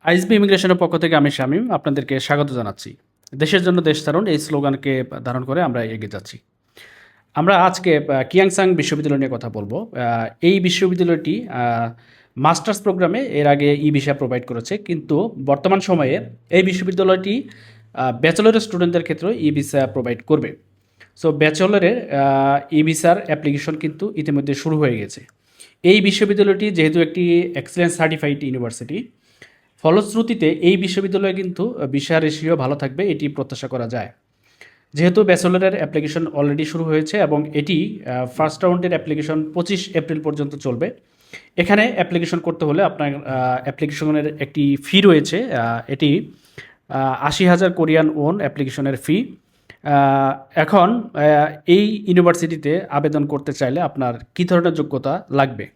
ISSB ইমিগ্রেশনের পক্ষ থেকে আমি শামীম আপনাদেরকে স্বাগত জানাচ্ছি। দেশের জন্য দেশ ধারণ এই স্লোগানকে ধারণ করে আমরা এগিয়ে যাচ্ছি। আমরা আজকে কিয়াংসাং বিশ্ববিদ্যালয় নিয়ে কথা বলবো। এই বিশ্ববিদ্যালয়টি মাস্টার্স প্রোগ্রামে এর আগে ই ভিসা প্রোভাইড করেছে, কিন্তু বর্তমান সময়ে এই বিশ্ববিদ্যালয়টি ব্যাচেলরের স্টুডেন্টদের ক্ষেত্রে ই ভিসা প্রোভাইড করবে। সো ব্যাচেলরের ই ভিসার অ্যাপ্লিকেশন কিন্তু ইতিমধ্যে শুরু হয়ে গেছে। এই বিশ্ববিদ্যালয়টি যেহেতু একটি এক্সেলেন্স সার্টিফাইড ইউনিভার্সিটি, ফলশ্রুতিতে এই বিশ্ববিদ্যালয়ে কিন্তু ভিসা রেশিও ভালো থাকবে এটি প্রত্যাশা করা যায়। যেহেতু ব্যাচেলরের অ্যাপ্লিকেশন অলরেডি শুরু হয়েছে এবং এটি ফার্স্ট রাউন্ডের অ্যাপ্লিকেশন 25 এপ্রিল পর্যন্ত চলবে। এখানে অ্যাপ্লিকেশন করতে হলে আপনার অ্যাপ্লিকেশনের একটি ফি রয়েছে। এটি 80,000 কোরিয়ান ওন অ্যাপ্লিকেশনের ফি। এখন এই ইউনিভার্সিটিতে আবেদন করতে চাইলে আপনার কী ধরনের যোগ্যতা লাগবে?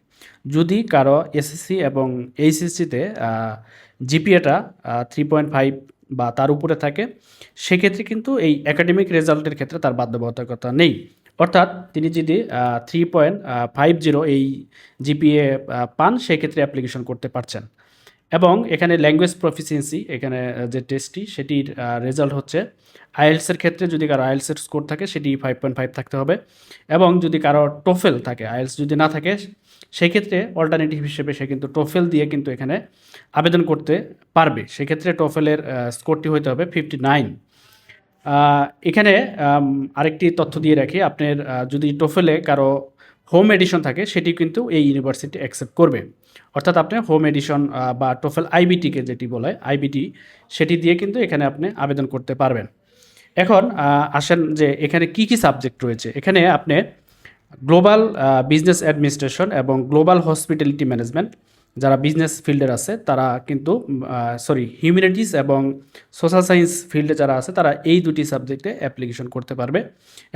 যদি কারো এসএসসি এবং এইচএসসিতে জিপিএটা 3.5 বা তার উপরে থাকে, সেক্ষেত্রে কিন্তু এই একাডেমিক রেজাল্টের ক্ষেত্রে তার বাধ্যবাধকতা নেই। অর্থাৎ তিনি যদি 3.50 এই জিপিএ পান, সেক্ষেত্রে অ্যাপ্লিকেশন করতে পারছেন। এবং এখানে ল্যাঙ্গুয়েজ প্রফিসিয়েন্সি, এখানে যে টেস্টটি সেটির রেজাল্ট হচ্ছে আইএলসের ক্ষেত্রে যদি কারো আইএলসের স্কোর থাকে সেটি 5.5 থাকতে হবে। এবং যদি কারো টোফেল থাকে, আইএলস যদি না থাকে, সেক্ষেত্রে অল্টারনেটিভ হিসেবে সে কিন্তু টোফেল দিয়ে কিন্তু এখানে আবেদন করতে পারবে। সেক্ষেত্রে টোফেলের স্কোরটি হতে হবে 59। এখানে আরেকটি তথ্য দিয়ে রাখি, আপনার যদি টোফেলে কারো হোম এডিশন থাকে সেটি কিন্তু এই ইউনিভার্সিটি অ্যাকসেপ্ট করবে। অর্থাৎ আপনি হোম এডিশন বা টোফেল আইবিটিকে যেটি বলে আইবিটি, সেটি দিয়ে কিন্তু এখানে আপনি আবেদন করতে পারবেন। এখন আসেন যে এখানে কি কি সাবজেক্ট রয়েছে। এখানে আপনি গ্লোবাল বিজনেস অ্যাডমিনিস্ট্রেশন এবং গ্লোবাল হসপিটালিটি ম্যানেজমেন্ট, যারা বিজনেস ফিল্ডের আছে তারা কিন্তু হিউম্যানিটিস এবং সোশ্যাল সায়েন্স ফিল্ডে যারা আছে তারা এই দুটি সাবজেক্টে অ্যাপ্লিকেশন করতে পারবে।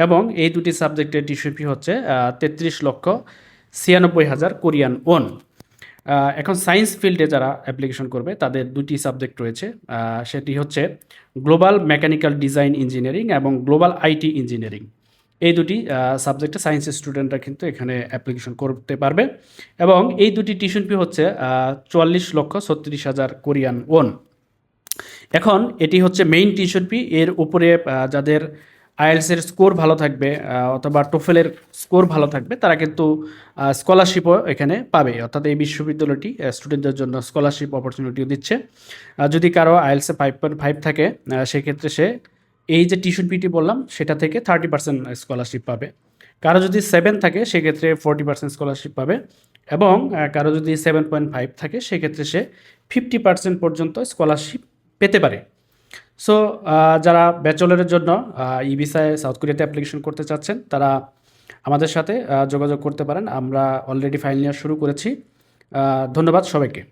এবং এই দুটি সাবজেক্টের টিউশন ফি হচ্ছে 33,96,000 কোরিয়ান ওন। এখন সায়েন্স ফিল্ডে যারা অ্যাপ্লিকেশন করবে তাদের দুটি সাবজেক্ট রয়েছে, সেটি হচ্ছে গ্লোবাল মেকানিক্যাল ডিজাইন ইঞ্জিনিয়ারিং এবং গ্লোবাল আইটি ইঞ্জিনিয়ারিং। এই দুটি সাবজেক্টে সায়েন্সের স্টুডেন্টরা কিন্তু এখানে অ্যাপ্লিকেশন করতে পারবে। এবং এই দুটি টিউশন ফি হচ্ছে 44,36,000 কোরিয়ান ওন। এখন এটি হচ্ছে মেইন টিউশন ফি। এর উপরে যাদের আইএলসের স্কোর ভালো থাকবে অথবা টোফেলের স্কোর ভালো থাকবে তারা কিন্তু স্কলারশিপও এখানে পাবে। অর্থাৎ এই বিশ্ববিদ্যালয়টি স্টুডেন্টদের জন্য স্কলারশিপ অপরচুনিটিও দিচ্ছে। যদি কারো আইএলসে 5.5 থাকে, সেক্ষেত্রে সে এই যে টিউশন ফিটি বললাম সেটা থেকে 30% স্কলারশিপ পাবে। কারো যদি 7 থাকে সেক্ষেত্রে 40% স্কলারশিপ পাবে। এবং কারো যদি 7.5 থাকে সেক্ষেত্রে সে 50% পর্যন্ত স্কলারশিপ পেতে পারে। সো যারা ব্যাচেলরের জন্য ই ভিসায় সাউথ কোরিয়াতে অ্যাপ্লিকেশন করতে চাচ্ছেন তারা আমাদের সাথে যোগাযোগ করতে পারেন। আমরা অলরেডি ফাইল নেওয়া শুরু করেছি। ধন্যবাদ সবাইকে।